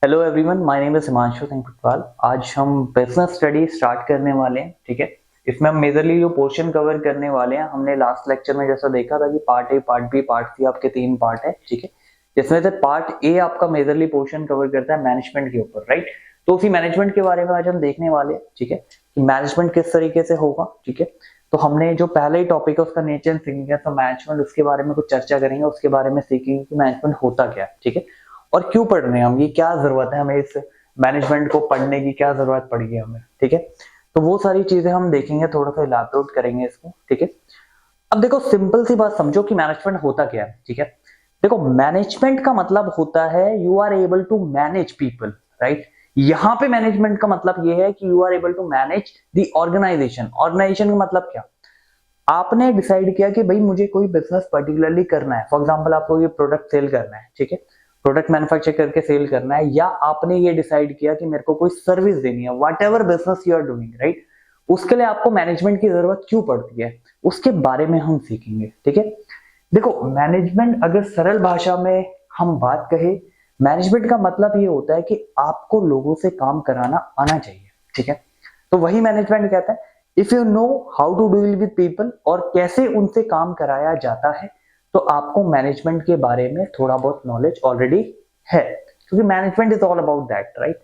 Hello everyone, my name is Himanshu Singh Futwal. आज हम business study start करने वाले हैं। ठीक है, इसमें हम मेजरली जो पोर्शन कवर करने वाले हैं, हमने लास्ट लेक्चर में जैसा देखा था कि part A, part B, part C आपके 3 पार्ट है। ठीक है, जिसमें से पार्ट ए आपका मेजरली पोर्शन कवर करता है मैनेजमेंट के ऊपर, राइट। तो उसी मैनेजमेंट के बारे में आज हम देखने वाले हैं। ठीक है, कि मैनेजमेंट किस तरीके से होगा। ठीक है, तो हमने जो पहला ही टॉपिक है उसका nature and significance of management, उसके बारे में कुछ चर्चा करेंगे, उसके बारे में सीखेंगे कि मैनेजमेंट होता क्या है। ठीक है, और क्यों पढ़ रहे हैं हम, ये क्या जरूरत है हमें, इस मैनेजमेंट को पढ़ने की क्या जरूरत पड़ी है हमें। ठीक है, तो वो सारी चीजें हम देखेंगे, थोड़ा सा इलाबोरेट करेंगे इसको। ठीक है, अब देखो सिंपल सी बात समझो कि मैनेजमेंट होता क्या है। ठीक है, देखो मैनेजमेंट का मतलब होता है you are able to manage people, right. यहाँ पे मैनेजमेंट का मतलब ये है कि you are able to manage the organization. Organization का मतलब क्या, आपने डिसाइड किया कि भाई मुझे कोई बिजनेस पर्टिकुलरली करना है। फॉर एग्जांपल आपको ये प्रोडक्ट सेल करना है, ठीक है, प्रोडक्ट मैन्युफैक्चर करके सेल करना है, या आपने ये डिसाइड किया कि मेरे को कोई सर्विस देनी है, whatever business you are doing, right. उसके लिए आपको मैनेजमेंट की जरूरत क्यों पड़ती है, उसके बारे में हम सीखेंगे। ठीक है, देखो मैनेजमेंट अगर सरल भाषा में हम बात कहें, मैनेजमेंट का मतलब ये होता है कि आपको लोगों से काम कराना आना चाहिए। ठीक है, तो वही मैनेजमेंट कहता है। If you know how to deal with people, और कैसे उनसे काम कराया जाता है, तो आपको मैनेजमेंट के बारे में थोड़ा बहुत नॉलेज ऑलरेडी है, क्योंकि management is all about that, right.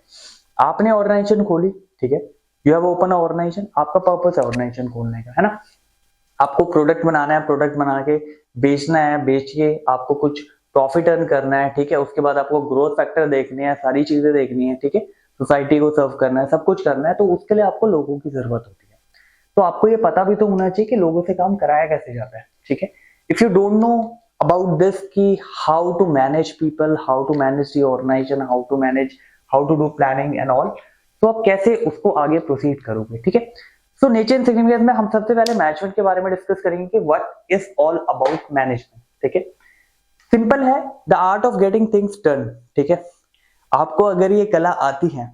आपने ऑर्गेनाइजेशन खोली, ठीक है, यू हैव ओपन ऑर्गेनाइजेशन, आपका पर्पस है ऑर्गेनाइजेशन खोलने का, है ना। आपको प्रोडक्ट बनाना है, प्रोडक्ट बना के बेचना है, बेच के आपको कुछ प्रॉफिट अर्न करना है। ठीक है, उसके बाद आपको ग्रोथ फैक्टर देखने हैं, सारी चीजें देखनी है। ठीक है, सोसाइटी को सर्व करना है, सब कुछ करना है, तो उसके लिए आपको लोगों की जरूरत होती है। तो आपको ये पता भी तो होना चाहिए कि लोगों से काम कराया कैसे जाता है। ठीक है, if you don't know about this कि how to manage people, how to manage the organisation, how to manage, how to do planning and all, तो आप कैसे उसको आगे प्रोसीड करोगे। ठीक है, सो नेचर एंड सिग्निफिकेंस में हम सबसे पहले मैनेजमेंट के बारे में डिस्कस करेंगे कि what is all about management. ठीक है, सिंपल है, the art of getting things done. ठीक है, आपको अगर ये कला आती है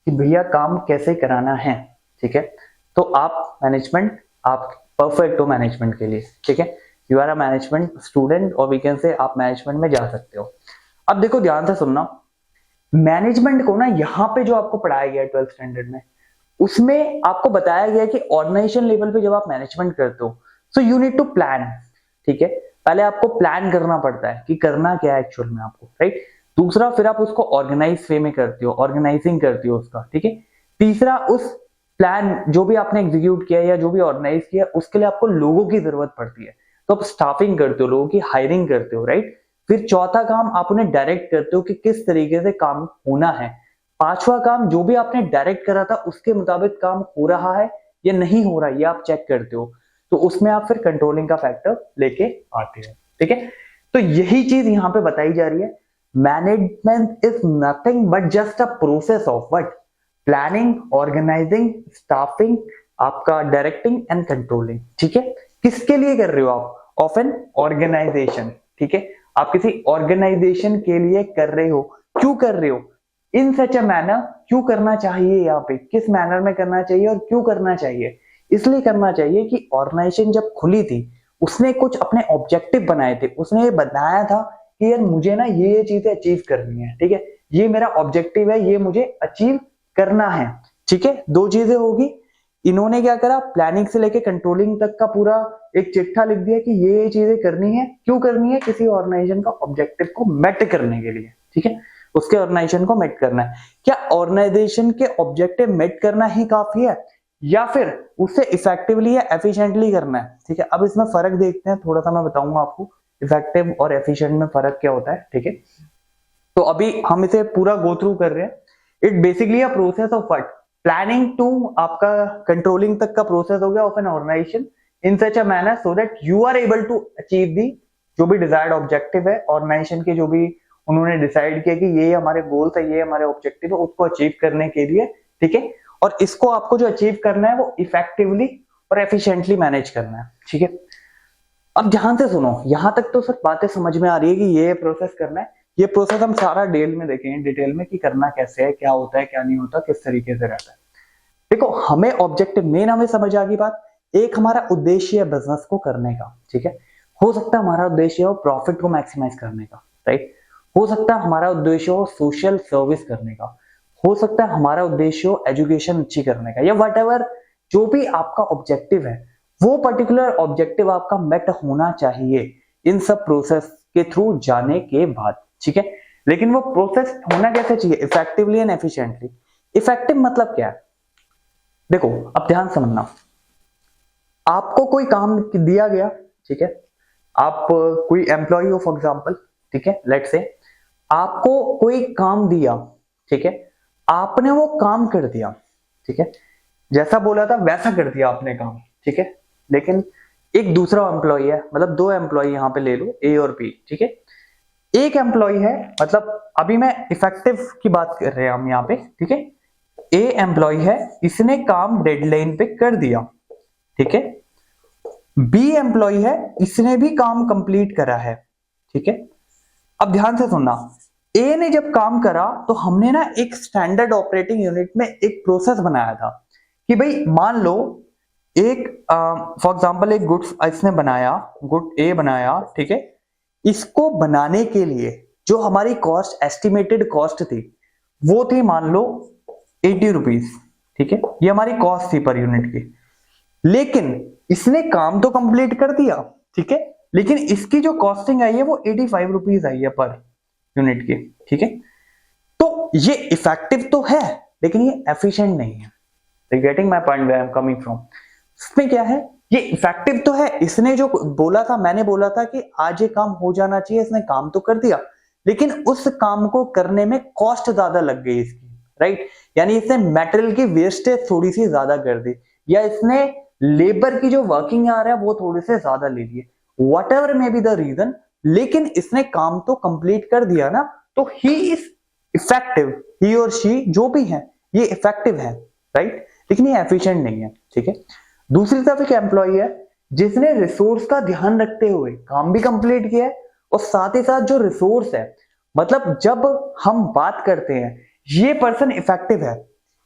कि भैया काम कैसे कराना है, ठीक है, तो आप मैनेजमेंट, आप परफेक्ट हो मैनेजमेंट के लिए। ठीक है, you are a management student, और वी कैन से आप मैनेजमेंट में जा सकते हो। अब देखो ध्यान से सुनना, मैनेजमेंट को ना यहाँ पे जो आपको पढ़ाया गया है 12th स्टैंडर्ड में, उसमें आपको बताया गया कि ऑर्गेनाइजेशन लेवल पे जब आप मैनेजमेंट करते हो, so you need to plan. ठीक है, पहले आपको प्लान करना पड़ता है कि करना क्या है एक्चुअल में आपको, राइट। दूसरा, फिर आप उसको ऑर्गेनाइज वे में करते हो, ऑर्गेनाइजिंग करते हो उसका। ठीक है, तीसरा, उस प्लान जो भी आपने एग्जीक्यूट किया या जो भी ऑर्गेनाइज किया, उसके लिए आपको लोगों की जरूरत पड़ती है, तो आप स्टाफिंग करते हो, लोगों की हायरिंग करते हो, राइट। फिर चौथा काम आप उन्हें डायरेक्ट करते हो कि किस तरीके से काम होना है। पांचवा काम, जो भी आपने डायरेक्ट करा था उसके मुताबिक काम हो रहा है या नहीं हो रहा है, ये आप चेक करते हो, तो उसमें आप फिर कंट्रोलिंग का फैक्टर लेके आते हो। ठीक है, तो यही चीज यहाँ पे बताई जा रही है, management is nothing but just a process of what, planning, organizing, staffing, आपका डायरेक्टिंग एंड कंट्रोलिंग। ठीक है, किसके लिए कर रहे हो आप, ऑफ एन ऑर्गेनाइजेशन। ठीक है, आप किसी ऑर्गेनाइजेशन के लिए कर रहे हो, क्यों कर रहे हो, इन सच अ मैनर, क्यों करना चाहिए, यहाँ पे किस मैनर में करना चाहिए और क्यों करना चाहिए। इसलिए करना चाहिए कि ऑर्गेनाइजेशन जब खुली थी, उसने कुछ अपने ऑब्जेक्टिव बनाए थे, उसने ये बताया था कि यार मुझे ना ये चीजें अचीव करनी है। ठीक है, ये मेरा ऑब्जेक्टिव है, ये मुझे अचीव करना है। ठीक है, दो चीजें होगी, इन्होंने क्या करा, प्लानिंग से लेके कंट्रोलिंग तक का पूरा एक चिट्ठा लिख दिया कि ये चीजें करनी है, क्यों करनी है, किसी ऑर्गेनाइजेशन का ऑब्जेक्टिव को मेट करने के लिए। ठीक है, उसके ऑर्गेनाइजेशन को मेट करना है। क्या ऑर्गेनाइजेशन के ऑब्जेक्टिव मेट करना ही काफी है, या फिर उससे इफेक्टिवली या एफिशिएंटली करना है। ठीक है, अब इसमें फर्क देखते हैं, थोड़ा सा मैं बताऊंगा आपको इफेक्टिव और एफिशिएंट में फर्क क्या होता है। ठीक है, तो अभी हम इसे पूरा गो थ्रू कर रहे हैं। It basically a process of what, planning to आपका कंट्रोलिंग तक का प्रोसेस हो गया of an organization in such a manner so that you are able to achieve the जो भी डिजायर्ड ऑब्जेक्टिव है ऑर्गेनाइजेशन के, जो भी उन्होंने डिसाइड किया कि ये हमारे गोल्स है, ये हमारे ऑब्जेक्टिव है, उसको अचीव करने के लिए। ठीक है, और इसको आपको जो अचीव करना है वो इफेक्टिवली और एफिशिएंटली मैनेज करना है। ठीक है, अब ध्यान से सुनो, यहां तक तो सब बातें समझ में आ रही है कि ये प्रोसेस करना है। ये प्रोसेस हम सारा डिटेल में कि करना कैसे है, क्या होता है, क्या नहीं होता, किस तरीके से रहता है। देखो हमें ऑब्जेक्टिव मेन हमें समझ आ गई बात, एक हमारा उद्देश्य है बिजनेस को करने का। ठीक है, हो सकता है हमारा उद्देश्य हो प्रॉफिट को मैक्सिमाइज करने का, राइट। हो सकता है हमारा उद्देश्य हो सोशल सर्विस करने का, हो सकता है हमारा उद्देश्य हो एजुकेशन अच्छी करने का, या व्हाटएवर जो भी आपका ऑब्जेक्टिव है, वो पर्टिकुलर ऑब्जेक्टिव आपका मेट होना चाहिए इन सब प्रोसेस के थ्रू जाने के बाद, ठीक है। लेकिन वो प्रोसेस होना कैसे चाहिए? Effectively and efficiently. इफेक्टिव मतलब क्या है? देखो अब ध्यान समझना, आपको कोई काम दिया गया, ठीक है, आप कोई एम्प्लॉय हो फॉर एग्जांपल, ठीक है, लेट्स से आपको कोई काम दिया, ठीक है, आपने वो काम कर दिया, ठीक है, जैसा बोला था वैसा कर दिया आपने काम, ठीक है, लेकिन एक दूसरा एम्प्लॉय है, मतलब दो एम्प्लॉय यहां पे ले लो, ए और बी, ठीक है। एक एम्प्लॉय है, मतलब अभी मैं इफेक्टिव की बात कर रहे हैं हम यहाँ पे, ठीक है। ए एम्प्लॉय है, इसने काम डेडलाइन पे कर दिया, ठीक है। बी एम्प्लॉय है, इसने भी काम कंप्लीट करा है, ठीक है। अब ध्यान से सुनना, ए ने जब काम करा तो हमने ना एक स्टैंडर्ड ऑपरेटिंग यूनिट में एक प्रोसेस बनाया था कि भाई मान लो एक फॉर एग्जांपल एक गुड्स इसने बनाया, गुड ए बनाया, ठीक है। इसको बनाने के लिए जो हमारी कॉस्ट एस्टिमेटेड कॉस्ट थी वो थी मान लो 80 रुपीज, ठीक है, ये हमारी कॉस्ट थी पर यूनिट की। लेकिन इसने काम तो कंप्लीट कर दिया, ठीक है, लेकिन इसकी जो कॉस्टिंग आई है वो 85 रुपीज आई है पर यूनिट की, ठीक है। तो ये इफेक्टिव तो है लेकिन ये एफिशिएंट नहीं है। Getting my point where I am coming from. इसमें क्या है, ये इफेक्टिव तो है, इसने जो बोला था, मैंने बोला था कि आज ये काम हो जाना चाहिए, इसने काम तो कर दिया, लेकिन उस काम को करने में कॉस्ट ज्यादा लग गई इसकी, राइट। यानी इसने मेटेरियल की वेस्टेज थोड़ी सी ज्यादा कर दी, या इसने लेबर की जो वर्किंग आ रहा है वो थोड़ी से ज्यादा ले लिए, whatever may be the reason, लेकिन इसने काम तो कंप्लीट कर दिया ना, तो ही इज इफेक्टिव, ही और शी जो भी है ये इफेक्टिव है, राइट, लेकिन ये एफिशिएंट नहीं है, ठीक है। दूसरी तरफ एक एम्प्लॉय है जिसने रिसोर्स का ध्यान रखते हुए काम भी कंप्लीट किया है, और साथ ही साथ जो रिसोर्स है, मतलब जब हम बात करते हैं ये पर्सन इफेक्टिव है,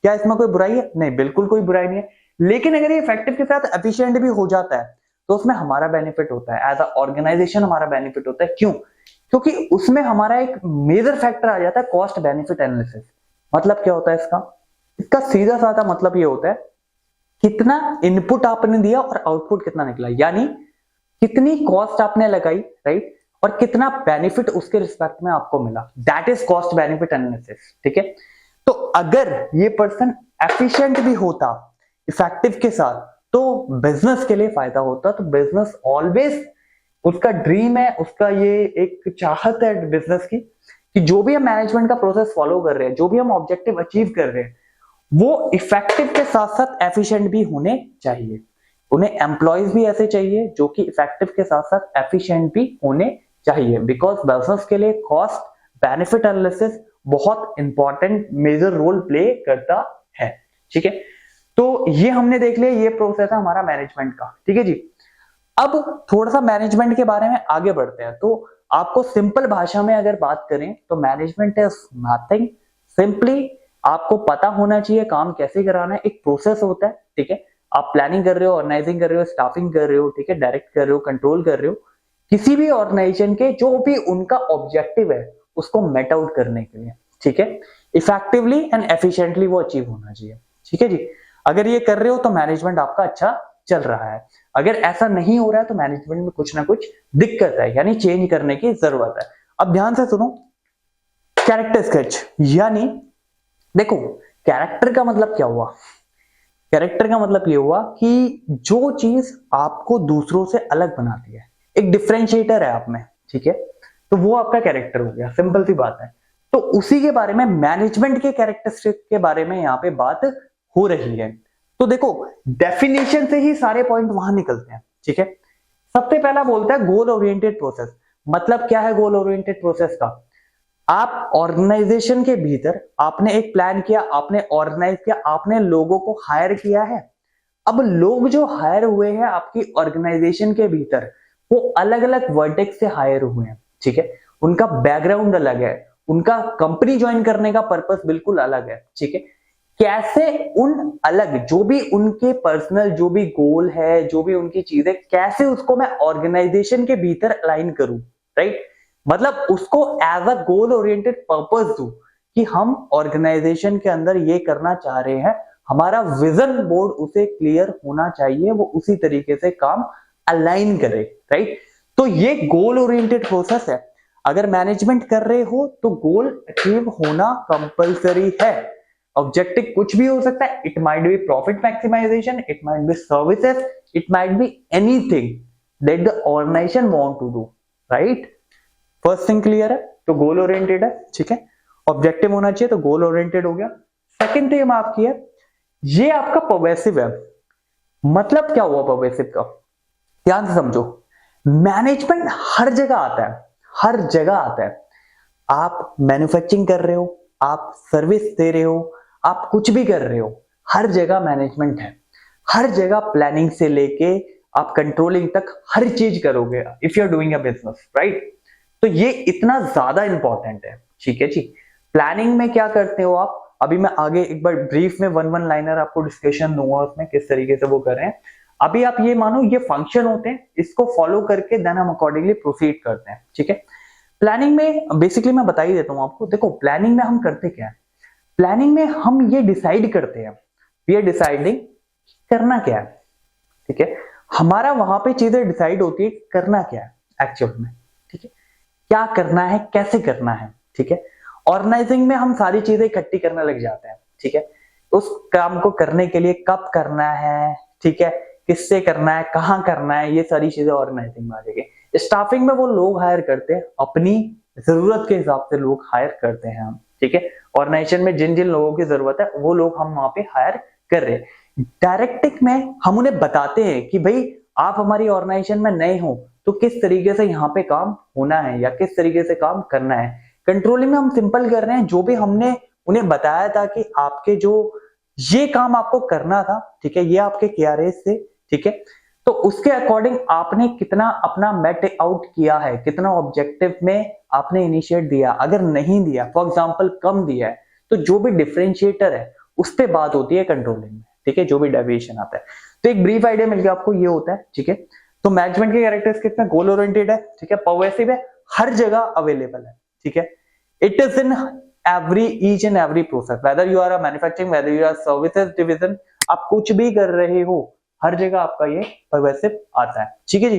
क्या इसमें कोई बुराई है? नहीं, बिल्कुल कोई बुराई नहीं है। लेकिन अगर ये इफेक्टिव के साथ एफिशिएंट भी हो जाता है तो उसमें हमारा बेनिफिट होता है, एज अ ऑर्गेनाइजेशन हमारा बेनिफिट होता है। क्यों? क्योंकि उसमें हमारा एक मेजर फैक्टर आ जाता है कॉस्ट बेनिफिट एनालिसिस। मतलब क्या होता है इसका? इसका सीधा साधा मतलब ये होता है कितना इनपुट आपने दिया और आउटपुट कितना निकला, यानी कितनी कॉस्ट आपने लगाई, राइट, और कितना बेनिफिट उसके रिस्पेक्ट में आपको मिला, that is cost benefit analysis, ठीक है। तो अगर ये पर्सन एफिशिएंट भी होता इफेक्टिव के साथ तो बिजनेस के लिए फायदा होता। तो बिजनेस ऑलवेज, उसका ड्रीम है, उसका ये एक चाहत है बिजनेस की कि जो भी हम मैनेजमेंट का प्रोसेस फॉलो कर रहे हैं, जो भी हम ऑब्जेक्टिव अचीव कर रहे हैं, वो इफेक्टिव के साथ साथ एफिशिएंट भी होने चाहिए। उन्हें एम्प्लॉयज भी ऐसे चाहिए जो कि इफेक्टिव के साथ साथ एफिशिएंट भी होने चाहिए, बिकॉज बिजनेस के लिए कॉस्ट बेनिफिट एनालिसिस बहुत इंपॉर्टेंट मेजर रोल प्ले करता है, ठीक है। तो ये हमने देख लिया, ये प्रोसेस है हमारा मैनेजमेंट का, ठीक है जी। अब थोड़ा सा मैनेजमेंट के बारे में आगे बढ़ते हैं। तो आपको सिंपल भाषा में अगर बात करें तो मैनेजमेंट इज नथिंग, सिंपली आपको पता होना चाहिए काम कैसे कराना है। एक प्रोसेस होता है, ठीक है, आप प्लानिंग कर रहे हो, ऑर्गेनाइजिंग कर रहे हो, स्टाफिंग कर रहे हो, ठीक है, डायरेक्ट कर रहे हो, कंट्रोल कर रहे हो, किसी भी ऑर्गेनाइजेशन के जो भी उनका ऑब्जेक्टिव है उसको मेट आउट करने के लिए, ठीक है, इफेक्टिवली एंड एफिशिएंटली वो अचीव होना चाहिए, ठीक है जी। अगर ये कर रहे हो तो मैनेजमेंट आपका अच्छा चल रहा है। अगर ऐसा नहीं हो रहा है तो मैनेजमेंट में कुछ ना कुछ दिक्कत है, यानी चेंज करने की जरूरत है। अब ध्यान से सुनो, कैरेक्टर स्केच, यानी देखो कैरेक्टर का मतलब क्या हुआ? कैरेक्टर का मतलब ये हुआ कि जो चीज आपको दूसरों से अलग बनाती है, एक डिफरेंशिएटर है आप में, ठीक है, तो वो आपका कैरेक्टर हो गया, सिंपल सी बात है। तो उसी के बारे में मैनेजमेंट के कैरेक्टरिस्टिक के बारे में यहाँ पे बात हो रही है। तो देखो डेफिनेशन से ही सारे पॉइंट वहां निकलते हैं, ठीक है। सबसे पहला बोलता है गोल ओरिएंटेड प्रोसेस। मतलब क्या है गोल ओरिएंटेड प्रोसेस का? आप ऑर्गेनाइजेशन के भीतर आपने एक प्लान किया, आपने ऑर्गेनाइज किया, आपने लोगों को हायर किया है। अब लोग जो हायर हुए हैं आपकी ऑर्गेनाइजेशन के भीतर वो अलग अलग वर्टेक्स से हायर हुए हैं, ठीक है, उनका बैकग्राउंड अलग है, उनका कंपनी ज्वाइन करने का पर्पस बिल्कुल अलग है, ठीक है। कैसे उन अलग जो भी उनके पर्सनल जो भी गोल है, जो भी उनकी चीज है, कैसे उसको मैं ऑर्गेनाइजेशन के भीतर अलाइन करूं, राइट। मतलब उसको as a goal oriented purpose दो कि हम ऑर्गेनाइजेशन के अंदर ये करना चाह रहे हैं, हमारा विजन बोर्ड उसे क्लियर होना चाहिए, वो उसी तरीके से काम अलाइन करे, राइट। तो ये गोल ओरिएंटेड प्रोसेस है। अगर मैनेजमेंट कर रहे हो तो गोल अचीव होना कंपलसरी है। ऑब्जेक्टिव कुछ भी हो सकता है, it might be profit maximization, it might be services, it might be anything that the organization want to do, right. First thing clear है, तो गोल ओरिएंटेड है, ठीक है। ऑब्जेक्टिव होना चाहिए तो गोल ओरिएंटेड हो गया। सेकंड थिंग आपकी है, ये आपका पर्वेसिव है। मतलब क्या हुआ पर्वेसिव का, ध्यान से समझो। मैनेजमेंट हर जगह आता है, हर जगह आता है। आप मैन्युफैक्चरिंग कर रहे हो, आप सर्विस दे रहे हो, आप कुछ भी कर रहे हो, हर जगह मैनेजमेंट है। हर जगह प्लानिंग से लेके आप कंट्रोलिंग तक हर चीज करोगे if you are doing a business, right. तो ये इतना ज्यादा इंपॉर्टेंट है, ठीक है जी। प्लानिंग में क्या करते हो आप, अभी मैं आगे एक बार ब्रीफ में वन लाइनर आपको डिस्कशन दूंगा उसमें किस तरीके से वो कर रहे हैं। अभी आप ये मानो ये फंक्शन होते हैं, इसको फॉलो करके देन हम अकॉर्डिंगली प्रोसीड करते हैं, ठीक है। प्लानिंग में बेसिकली मैं बता ही देता हूं आपको। देखो प्लानिंग में हम करते क्या है, प्लानिंग में हम ये डिसाइड करते हैं, वी आर डिसाइडिंग करना क्या है, ठीक है। हमारा वहां पे चीजें डिसाइड होती है करना क्या है एक्चुअल में, ठीक है। क्या करना है, कैसे करना है, ठीक है। ऑर्गेनाइजिंग में हम सारी चीजें इकट्ठी करने लग जाते हैं, ठीक है। उस काम को करने के लिए कब करना है, ठीक है, किससे करना है, कहां करना है, ये सारी चीजें ऑर्गेनाइजिंग में आ जाएगी। स्टाफिंग में वो लोग हायर करते हैं, अपनी जरूरत के हिसाब से लोग हायर करते हैं हम, ठीक है। ऑर्गेनाइजेशन में जिन जिन लोगों की जरूरत है वो लोग हम वहां पे हायर कर रहे हैं। डायरेक्टिंग में हम उन्हें बताते हैं कि भाई आप हमारी ऑर्गेनाइजेशन में नए हो तो किस तरीके से यहाँ पे काम होना है या किस तरीके से काम करना है। कंट्रोलिंग में हम सिंपल कर रहे हैं, जो भी हमने उन्हें बताया था कि आपके जो ये काम आपको करना था, ठीक है, ये आपके केआरएस से, ठीक है। तो उसके अकॉर्डिंग आपने कितना अपना मेट आउट किया है, कितना ऑब्जेक्टिव में आपने इनिशिएट दिया। अगर नहीं दिया, फॉर एग्जांपल कम दिया है, तो जो भी डिफरेंशिएटर है उस पे बात होती है कंट्रोलिंग में, ठीक है, जो भी डेविएशन आता है। तो एक ब्रीफ आइडिया मिल गया आपको, ये होता है, ठीक है। तो मैनेजमेंट के कैरेक्टरिस्टिक्स में गोल ओरिएंटेड है, ठीक है, पर्वेसिव है, हर जगह अवेलेबल है, ठीक है। It is in each and every process, whether you are a manufacturing, whether you are services division, आप कुछ भी कर रहे हो, हर जगह आपका ये पर्वेसिव आता है, ठीक है जी।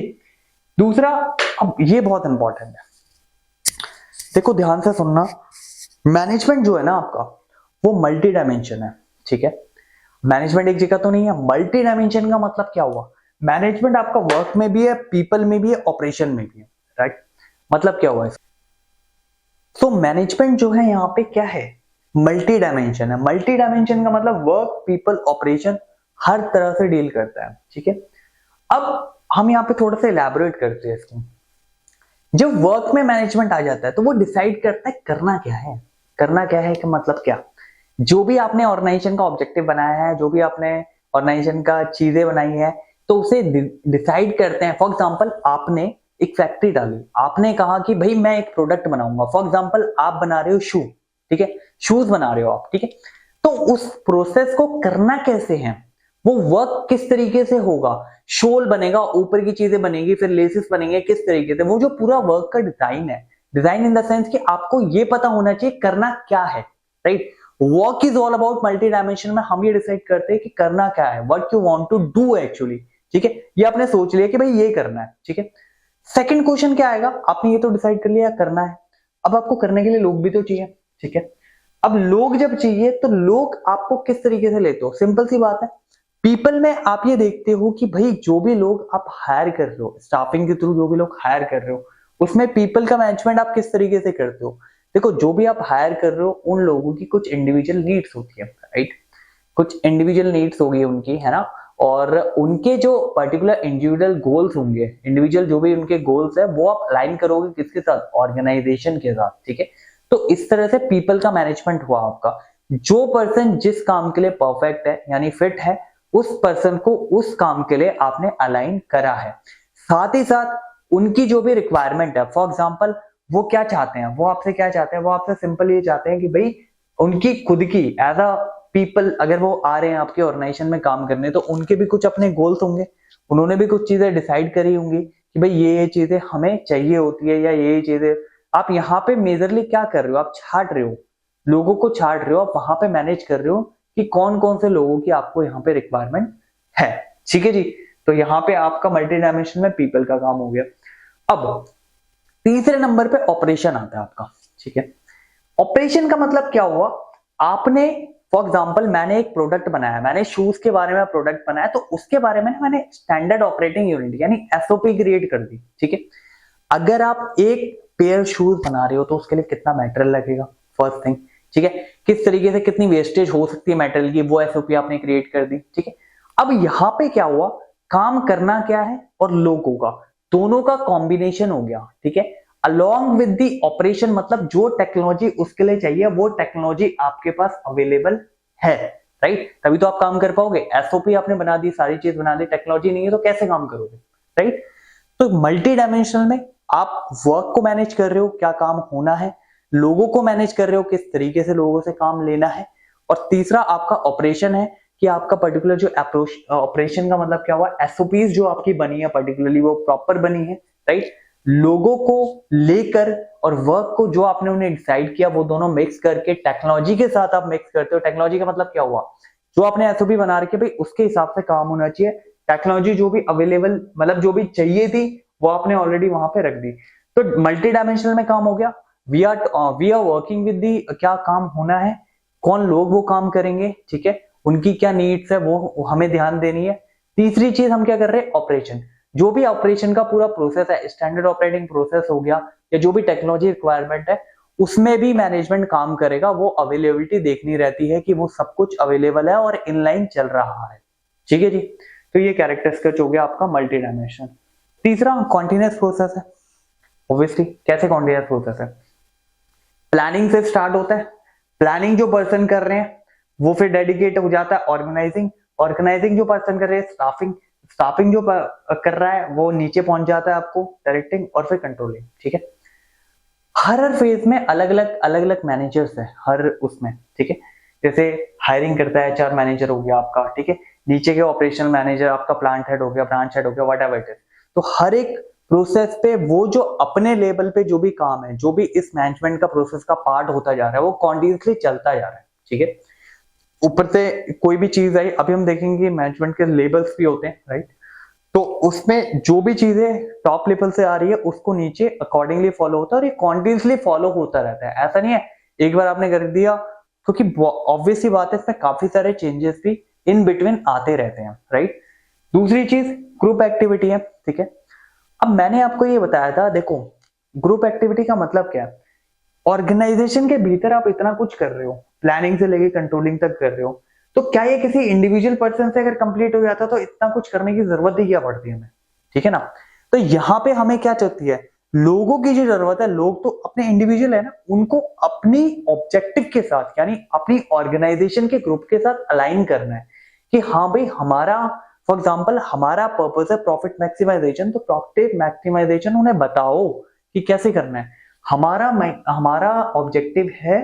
दूसरा, अब ये बहुत इंपॉर्टेंट है, देखो ध्यान से सुनना। मैनेजमेंट जो है ना आपका, वो मल्टी डायमेंशन है, ठीक है। मैनेजमेंट एक जगह तो नहीं है। मल्टी डायमेंशन का मतलब क्या हुआ, मैनेजमेंट आपका वर्क में भी है, पीपल में भी है, ऑपरेशन में भी है, राइट। मतलब क्या हुआ, तो मैनेजमेंट जो है यहाँ पे क्या है, मल्टी डायमेंशन है। मल्टी डायमेंशन का मतलब वर्क, पीपल, ऑपरेशन हर तरह से डील करता है, ठीक है। अब हम यहाँ पे थोड़ा सा इलैबोरेट करते हैं इसको। जब वर्क में मैनेजमेंट आ जाता है तो वो डिसाइड करता है करना क्या है। करना क्या है कि मतलब क्या, जो भी आपने ऑर्गेनाइजेशन का ऑब्जेक्टिव बनाया है, जो भी आपने ऑर्गेनाइजेशन का चीजें बनाई है, तो उसे डिसाइड करते हैं। फॉर एग्जांपल आपने एक फैक्ट्री डाली, आपने कहा कि भाई मैं एक प्रोडक्ट बनाऊंगा। फॉर एग्जांपल आप बना रहे हो शू, ठीक है, शूज बना रहे हो आप, ठीक है। तो उस प्रोसेस को करना कैसे है, वो वर्क किस तरीके से होगा, शोल बनेगा, ऊपर की चीजें बनेगी, फिर लेसेस बनेंगे, किस तरीके से, वो जो पूरा वर्क का डिजाइन है, डिजाइन इन द सेंस कि आपको ये पता होना चाहिए करना क्या है, right. Work is all about multi dimension में हम ये डिसाइड करते हैं कि करना क्या है, what you want to do actually, ठीक है। ये आपने सोच लिया कि भाई ये करना है, ठीक है। सेकंड क्वेश्चन क्या आएगा, आपने ये तो डिसाइड कर लिया करना है, अब आपको करने के लिए लोग भी तो चाहिए, ठीक है। अब लोग जब चाहिए तो लोग आपको किस तरीके से लेते हो, सिंपल सी बात है। पीपल में आप ये देखते हो कि भाई जो भी लोग आप हायर कर रहे हो, स्टाफिंग के थ्रू जो भी लोग हायर कर रहे हो, उसमें पीपल का मैनेजमेंट आप किस तरीके से करते हो। देखो जो भी आप हायर कर रहे हो उन लोगों की कुछ इंडिविजुअल नीड्स होती है, राइट। कुछ इंडिविजुअल नीड्स होगी उनकी, है ना, और उनके जो पर्टिकुलर इंडिविजुअल गोल्स होंगे, इंडिविजुअल जो भी उनके गोल्स है, वो आप अलाइन करोगे किसके साथ, ऑर्गेनाइजेशन के साथ, ठीक है। तो इस तरह से पीपल का मैनेजमेंट हुआ आपका। जो पर्सन जिस काम के लिए परफेक्ट है यानी फिट है, उस पर्सन को उस काम के लिए आपने अलाइन करा है। साथ ही साथ उनकी जो भी रिक्वायरमेंट है, फॉर एग्जांपल वो क्या चाहते हैं, वो आपसे क्या चाहते हैं, वो आपसे सिंपल ये चाहते हैं कि भाई उनकी खुद की एज अ पीपल, अगर वो आ रहे हैं आपके ऑर्गेनाइजेशन में काम करने, तो उनके भी कुछ अपने गोल्स होंगे, उन्होंने भी कुछ चीजें डिसाइड करी होंगी कि भाई ये चीजें हमें चाहिए होती है या ये चीजें आप यहाँ पे मेजरली क्या कर रहे हो, आप छाट रहे हो, लोगों को छाट रहे हो, आप वहां पे मैनेज कर रहे हो कि कौन कौन से लोगों की आपको यहाँ पे रिक्वायरमेंट है। ठीक है जी, तो यहाँ पे आपका मल्टी डायमेंशन में पीपल का काम हो गया। अब तीसरे नंबर पे ऑपरेशन आता है आपका। ठीक है, ऑपरेशन का मतलब क्या हुआ, आपने फॉर एग्जांपल मैंने एक प्रोडक्ट बनाया, मैंने शूज के बारे में प्रोडक्ट बनाया, तो उसके बारे में मैंने स्टैंडर्ड ऑपरेटिंग यूनिट यानी एसओपी क्रिएट कर दी। ठीक है, अगर आप एक पेयर शूज बना रहे हो तो उसके लिए कितना मटेरियल लगेगा, फर्स्ट थिंग। ठीक है, किस तरीके से कितनी वेस्टेज हो सकती है मटेरियल की, वो एसओपी आपने क्रिएट कर दी। ठीक है, अब यहां पे क्या हुआ, काम करना क्या है और लोगों का, दोनों का कॉम्बिनेशन हो गया। ठीक है, अलोंग विद दी ऑपरेशन, मतलब जो टेक्नोलॉजी उसके लिए चाहिए वो टेक्नोलॉजी आपके पास अवेलेबल है, राइट, तभी तो आप काम कर पाओगे। एसओपी आपने बना दी, सारी चीज बना दी, टेक्नोलॉजी नहीं है तो कैसे काम करोगे, राइट। तो मल्टी डायमेंशनल में आप वर्क को मैनेज कर रहे हो, क्या काम होना है, लोगों को मैनेज कर रहे हो, किस तरीके से लोगों से काम लेना है, और तीसरा आपका ऑपरेशन है कि आपका पर्टिकुलर जो अप्रोच, ऑपरेशन का मतलब क्या हुआ, एसओपीज जो आपकी बनी है पर्टिकुलरली वो प्रॉपर बनी है, राइट। लोगों को लेकर और वर्क को जो आपने उन्हें डिसाइड किया वो दोनों मिक्स करके टेक्नोलॉजी के साथ आप मिक्स करते हो। टेक्नोलॉजी का मतलब क्या हुआ, जो आपने एसओपी बना रखी है भाई उसके हिसाब से काम होना चाहिए, टेक्नोलॉजी जो भी अवेलेबल मतलब जो भी चाहिए थी वो आपने ऑलरेडी वहां पे रख दी। तो मल्टी डायमेंशनल में काम हो गया, we are working with the, क्या काम होना है, कौन लोग वो काम करेंगे, ठीक है, उनकी क्या नीड्स है वो हमें ध्यान देनी है। तीसरी चीज हम क्या कर रहे हैं, ऑपरेशन, जो भी ऑपरेशन का पूरा प्रोसेस है, स्टैंडर्ड ऑपरेटिंग प्रोसेस हो गया या जो भी टेक्नोलॉजी रिक्वायरमेंट है उसमें भी मैनेजमेंट काम करेगा, वो अवेलेबिलिटी देखनी रहती है कि वो सब कुछ अवेलेबल है और इनलाइन चल रहा है। ठीक है जी, तो ये कैरेक्टर स्केच हो गया आपका मल्टी डायमेंशन। तीसरा कॉन्टिन्यूअस प्रोसेस है। ऑब्वियसली कैसे कॉन्टिन्यूअस प्रोसेस है, प्लानिंग से स्टार्ट होता है, प्लानिंग जो पर्सन कर रहे हैं वो फिर डेडिकेट हो जाता है ऑर्गेनाइजिंग, ऑर्गेनाइजिंग जो पर्सन कर रहे हैं स्टाफिंग, स्टाफिंग जो कर रहा है वो नीचे पहुंच जाता है आपको डायरेक्टिंग, और फिर कंट्रोलिंग। ठीक है, हर फेज में अलग अलग मैनेजर्स है हर उसमें। ठीक है, जैसे हायरिंग करता है एचआर मैनेजर हो गया आपका, ठीक है, नीचे के ऑपरेशनल मैनेजर आपका प्लांट हेड हो गया, ब्रांच हेड हो गया, व्हाटएवर इट इज। तो हर एक प्रोसेस पे वो जो अपने लेवल पे जो भी काम है, जो भी इस मैनेजमेंट का प्रोसेस का पार्ट होता जा रहा है वो कॉन्टिन्यूसली चलता जा रहा है। ठीक है, ऊपर से कोई भी चीज आई, अभी हम देखेंगे मैनेजमेंट के लेवल्स भी होते हैं, राइट, तो उसमें जो भी चीजें टॉप लेवल से आ रही है उसको नीचे अकॉर्डिंगली फॉलो होता है, और ये कॉन्टिन्यूसली फॉलो होता रहता है। ऐसा नहीं है एक बार आपने कर दिया, क्योंकि ऑब्वियस सी बात है इसमें काफी सारे चेंजेस भी इन बिटवीन आते रहते हैं, राइट। दूसरी चीज ग्रुप एक्टिविटी है। ठीक है, अब मैंने आपको ये बताया था, देखो ग्रुप एक्टिविटी का मतलब क्या है, ऑर्गेनाइजेशन के भीतर आप इतना कुछ कर रहे हो, प्लानिंग से लेके कंट्रोलिंग तक कर रहे हो, तो क्या ये किसी इंडिविजुअल पर्सन से अगर कंप्लीट हो जाता तो इतना कुछ करने की जरूरत ही क्या पड़ती है हमें, ठीक है ना। तो यहाँ पे हमें क्या चाहती है, लोगों की जो जरूरत है, लोग तो अपने इंडिविजुअल है ना, उनको अपनी ऑब्जेक्टिव के साथ यानी अपनी ऑर्गेनाइजेशन के ग्रुप के साथ अलाइन करना है कि हाँ भाई हमारा फॉर एग्जाम्पल हमारा पर्पस है प्रॉफिट मैक्सिमाइजेशन, तो प्रॉफिट मैक्सिमाइजेशन उन्हें बताओ कि कैसे करना है। हमारा ऑब्जेक्टिव है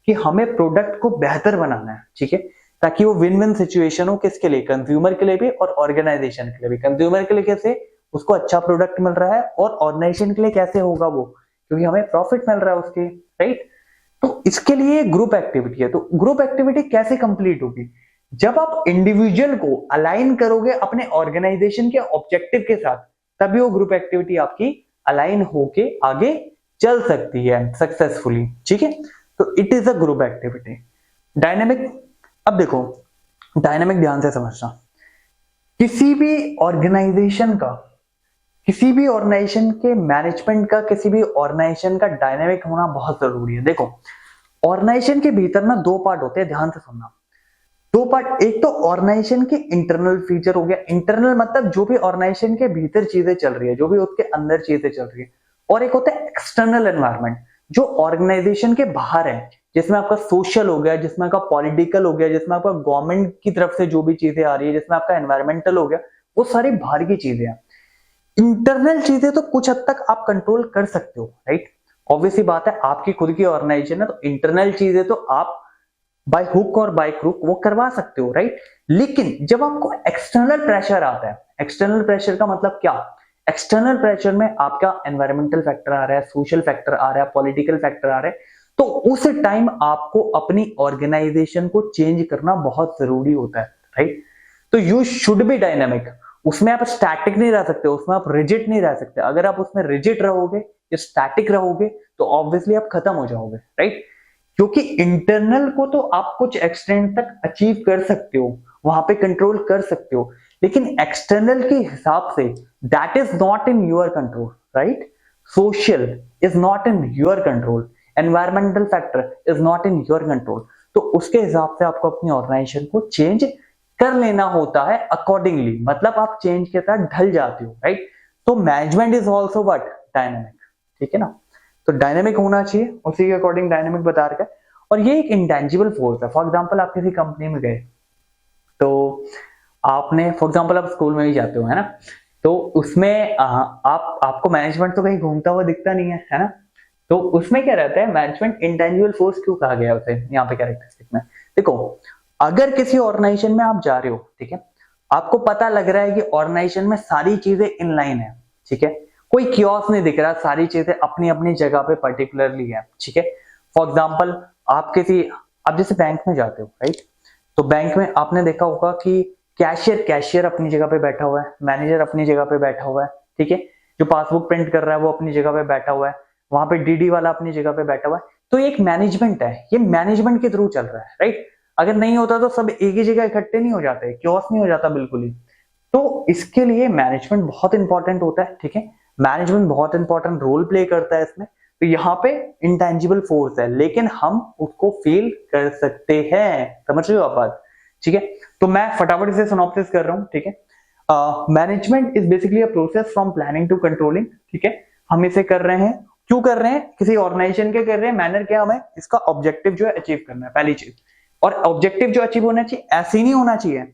कि हमें प्रोडक्ट को बेहतर बनाना है, ठीक है, ताकि वो विन विन सिचुएशन हो, किसके लिए, कंज्यूमर के लिए भी और ऑर्गेनाइजेशन के लिए भी। कंज्यूमर के लिए कैसे, उसको अच्छा प्रोडक्ट मिल रहा है, और ऑर्गेनाइजेशन के लिए कैसे होगा वो, क्योंकि हमें प्रॉफिट मिल रहा है उसके, राइट। तो इसके लिए ग्रुप एक्टिविटी है। तो ग्रुप एक्टिविटी कैसे कंप्लीट होगी, जब आप इंडिविजुअल को अलाइन करोगे अपने ऑर्गेनाइजेशन के ऑब्जेक्टिव के साथ, तभी वो ग्रुप एक्टिविटी आपकी अलाइन होके आगे चल सकती है सक्सेसफुली। ठीक है, तो it is a group activity. Dynamic, अब देखो डायनेमिक ध्यान से समझना, किसी भी ऑर्गेनाइजेशन के मैनेजमेंट का, किसी भी ऑर्गेनाइजेशन का डायनेमिक होना बहुत जरूरी है। देखो ऑर्गेनाइजेशन के भीतर ना दो पार्ट होते हैं, ध्यान से सुनना, दो पार्ट। एक तो ऑर्गेनाइजेशन के इंटरनल फीचर हो गया, इंटरनल मतलब जो भी ऑर्गेनाइजेशन के भीतर चीजें चल रही है, जो भी उसके अंदर चीजें चल रही है, और एक होता है एक्सटर्नल एनवायरनमेंट जो ऑर्गेनाइजेशन के बाहर है, जिसमें आपका सोशल हो गया, जिसमें आपका पॉलिटिकल हो गया, जिसमें आपका गवर्नमेंट की तरफ से जो भी चीजें आ रही है, जिसमें आपका एनवायरमेंटल हो गया, वो सारी बाहर की चीजें हैं। इंटरनल चीजें तो कुछ हद तक आप कंट्रोल कर सकते हो, राइट, ऑब्वियसली बात है, आपकी खुद की ऑर्गेनाइजेशन है, तो इंटरनल चीजें तो आप बाय हुक और बाय क्रुक वो करवा सकते हो, राइट। लेकिन जब आपको एक्सटर्नल प्रेशर आता है, एक्सटर्नल प्रेशर का मतलब क्या, एक्सटर्नल प्रेशर में आपका एनवायरमेंटल फैक्टर आ रहा है, सोशल फैक्टर आ रहा है, पॉलिटिकल फैक्टर आ रहा है, तो उस टाइम आपको अपनी ऑर्गेनाइजेशन को चेंज करना बहुत जरूरी होता है, राइट। तो यू शुड बी डायनामिक, उसमें आप स्टैटिक नहीं रह सकते, उसमें आप रिजिड नहीं रह सकते। अगर आप उसमें रिजिड रहोगे या स्टैटिक रहोगे तो ऑब्वियसली आप खत्म हो जाओगे, राइट। क्योंकि इंटरनल को तो आप कुछ एक्सटेंट तक अचीव कर सकते हो, वहां पे कंट्रोल कर सकते हो, लेकिन एक्सटर्नल के हिसाब say that is not in your control, right. Social is not in your control, environmental factor is not in your control. तो उसके हिसाब से आपको अपनी ऑर्गेनाइजेशन को चेंज कर लेना होता है अकॉर्डिंगली, मतलब आप चेंज के साथ ढल जाते हो, राइट। तो management is also what, dynamic, ठीक है ना। तो डायनामिक होना चाहिए, उसी के अकॉर्डिंग डायनामिक बता रखा है। और ये एक इंटेंजिबल फोर्स है। फॉर एग्जांपल आप किसी कंपनी में गए, तो आपने फॉर एग्जांपल आप स्कूल में भी जाते हो, है ना, तो उसमें आपको मैनेजमेंट तो कहीं घूमता हुआ दिखता नहीं है ना। तो उसमें क्या रहता है, मैनेजमेंट इंटेंजिबल फोर्स क्यों कहा गया उसे यहाँ पे कैरेक्टरिस्टिक में। देखो, अगर किसी ऑर्गेनाइजेशन में आप जा रहे हो, ठीक है, आपको पता लग रहा है कि ऑर्गेनाइजेशन में सारी चीजें इन लाइन है, ठीक है, कोई कियोस्क नहीं दिख रहा, सारी चीजें अपनी अपनी जगह पे पर्टिकुलरली है, ठीक है। फॉर एग्जांपल आप जैसे बैंक में जाते हो, राइट, तो बैंक में आपने देखा होगा कि कैशियर अपनी जगह पे बैठा हुआ है, मैनेजर अपनी जगह पे बैठा हुआ है, ठीक है, जो पासबुक प्रिंट कर रहा है वो अपनी जगह पे बैठा हुआ है, वहां पे डीडी वाला अपनी जगह पे बैठा हुआ है। तो एक मैनेजमेंट है, ये मैनेजमेंट के थ्रू चल रहा है, राइट। अगर नहीं होता तो सब एक ही जगह इकट्ठे नहीं हो जाते, कियोस्क नहीं हो जाता बिल्कुल ही। तो इसके लिए मैनेजमेंट बहुत इंपॉर्टेंट होता है, ठीक है, मैनेजमेंट बहुत इंपॉर्टेंट रोल प्ले करता है इसमें। तो यहाँ पे इंटेंजिबल फोर्स है, लेकिन हम उसको फील कर सकते हैं, समझ रहे हो आप बात, ठीक है। तो मैं फटाफट से सिनॉप्सिस कर रहा हूँ, ठीक है। Management is basically a process from planning to controlling, ठीक है। हम इसे कर रहे हैं, क्यों कर रहे हैं, किसी ऑर्गेनाइजेशन के कर रहे हैं, मैनर क्या, हमें इसका ऑब्जेक्टिव जो है अचीव करना है, पहली चीज। और ऑब्जेक्टिव जो अचीव होना चाहिए ऐसे नहीं होना चाहिए,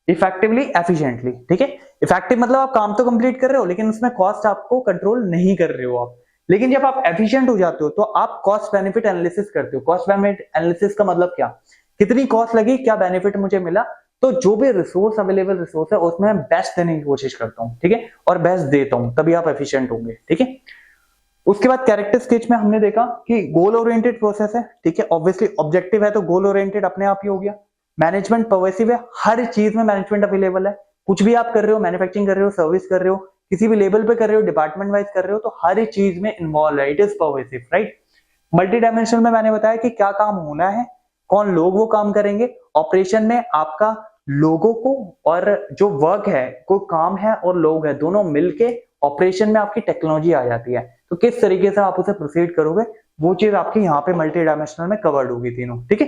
इफेक्टिवली एफिशिएंटली, ठीक है। इफेक्टिव मतलब आप काम तो कंप्लीट कर रहे हो, लेकिन उसमें कॉस्ट आपको कंट्रोल नहीं कर रहे हो आप। लेकिन जब आप एफिशिएंट हो जाते हो तो आप कॉस्ट बेनिफिट एनालिसिस करते हो। कॉस्ट बेनिफिट एनालिसिस का मतलब क्या, कितनी कॉस्ट लगी, क्या बेनिफिट मुझे मिला, तो जो भी रिसोर्स अवेलेबल रिसोर्स है उसमें मैं बेस्ट देने की कोशिश करता हूँ, ठीक है, और बेस्ट देता हूँ, तभी आप एफिशिएंट होंगे, ठीक है। उसके बाद कैरेक्टर स्केच में हमने देखा कि गोल ओरिएंटेड प्रोसेस है, ठीक है, ऑब्वियसली ऑब्जेक्टिव है तो गोल ओरिएंटेड अपने आप ही हो गया। मैनेजमेंट पर्वेसिव है, हर चीज में मैनेजमेंट अवेलेबल है, कुछ भी आप कर रहे हो, मैन्युफैक्चरिंग कर रहे हो, सर्विस कर रहे हो, किसी भी लेवल पे कर रहे हो, डिपार्टमेंट वाइज कर रहे हो, तो हर चीज में इन्वॉल्व है, it is pervasive, right. Multi dimensional में मैंने बताया कि क्या काम होना है, कौन लोग वो काम करेंगे, ऑपरेशन में आपका लोगों को और जो वर्क है, कोई काम है और लोग है, दोनों मिलके ऑपरेशन में आपकी टेक्नोलॉजी आ जाती है। तो किस तरीके से आप उसे प्रोसीड करोगे, वो चीज आपकी यहाँ पे मल्टी डायमेंशनल में कवर्ड होगी तीनों, ठीक है।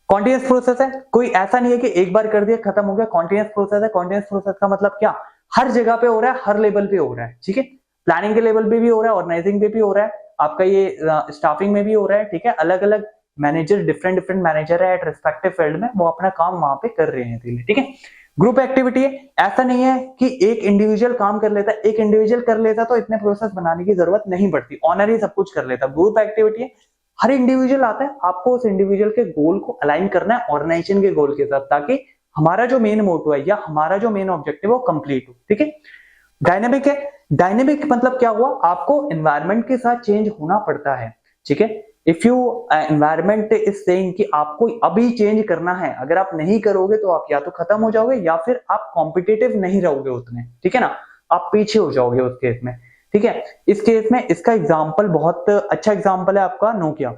कॉन्टिन्यूस प्रोसेस है, कोई ऐसा नहीं है कि एक बार कर दिया खत्म हो गया, कॉन्टिन्यूस प्रोसेस है। कॉन्टिन्यूस प्रोसेस का मतलब क्या, हर जगह पे हो रहा है, हर लेवल पे हो रहा है, ठीक है। प्लानिंग के लेवल पे भी हो रहा है, ऑर्गेनाइजिंग पे भी हो रहा है, आपका ये स्टाफिंग में भी हो रहा है, ठीक है। अलग अलग मैनेजर, डिफरेंट मैनेजर है एट रिस्पेक्टिव फील्ड में, वो अपना काम वहां पे कर रहे हैं, ठीक है। ग्रुप एक्टिविटी है, ऐसा नहीं है कि एक इंडिविजुअल काम कर लेता है, एक इंडिविजुअल कर लेता तो इतने प्रोसेस बनाने की जरूरत नहीं पड़ती, ऑनर ही सब कुछ कर लेता। ग्रुप एक्टिविटी है, हर इंडिविजुअल आता है, आपको उस इंडिविजुअल के गोल को अलाइन करना है ऑर्गेनाइजेशन के गोल के साथ, ताकि हमारा जो मेन मोटो है या हमारा जो मेन ऑब्जेक्टिव है वो कंप्लीट हो, ठीक है। डायनेमिक है, डायनेमिक मतलब क्या हुआ, आपको एनवायरनमेंट के साथ चेंज होना पड़ता है, ठीक है। If you environment is saying कि आपको अभी चेंज करना है, अगर आप नहीं करोगे तो आप या तो खत्म हो जाओगे या फिर आप कॉम्पिटिटिव नहीं रहोगे उतने, ठीक है ना, आप पीछे हो जाओगे उस केस में, ठीक है। इस केस में इसका एग्जांपल बहुत अच्छा एग्जांपल है आपका नोकिया।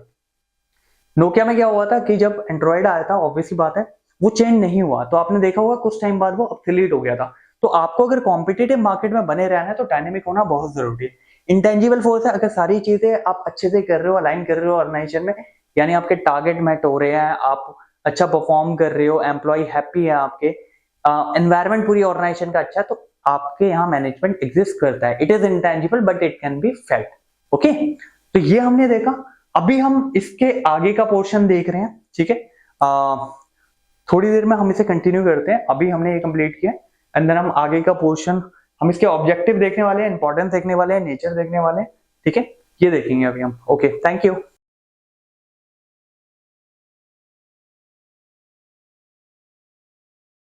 नोकिया में क्या हुआ था कि जब एंड्रॉइड आया था, ऑब्वियसली बात है वो चेंज नहीं हुआ, तो आपने देखा होगा कुछ टाइम बाद वो ऑब्सोलीट हो गया था। तो आपको अगर कॉम्पिटिटिव मार्केट में बने रहना है तो डायनेमिक होना बहुत जरूरी है। इंटेंजिबल फोर्स है, अगर सारी चीजें आप अच्छे से कर रहे हो, अलाइन कर रहे हो ऑर्गेनाइजेशन में, यानी आपके टारगेट मेट हो रहे हैं, आप अच्छा परफॉर्म कर रहे हो, एम्प्लॉय हैप्पी है, आपके एनवायरमेंट पूरी ऑर्गेनाइजेशन का अच्छा है, तो आपके यहाँ मैनेजमेंट एग्जिस्ट करता है। It is intangible but it can be felt, okay. तो ये हमने देखा, अभी हम इसके आगे का पोर्शन देख रहे हैं, ठीक है। थोड़ी देर में हम इसे कंटिन्यू करते हैं, अभी हमने ये कंप्लीट किया, एंड देन हम आगे का पोर्शन, हम इसके ऑब्जेक्टिव देखने वाले हैं, इंपॉर्टेंस देखने वाले हैं, नेचर देखने वाले हैं, ठीक है, ये देखेंगे अभी हम। Okay, thank you.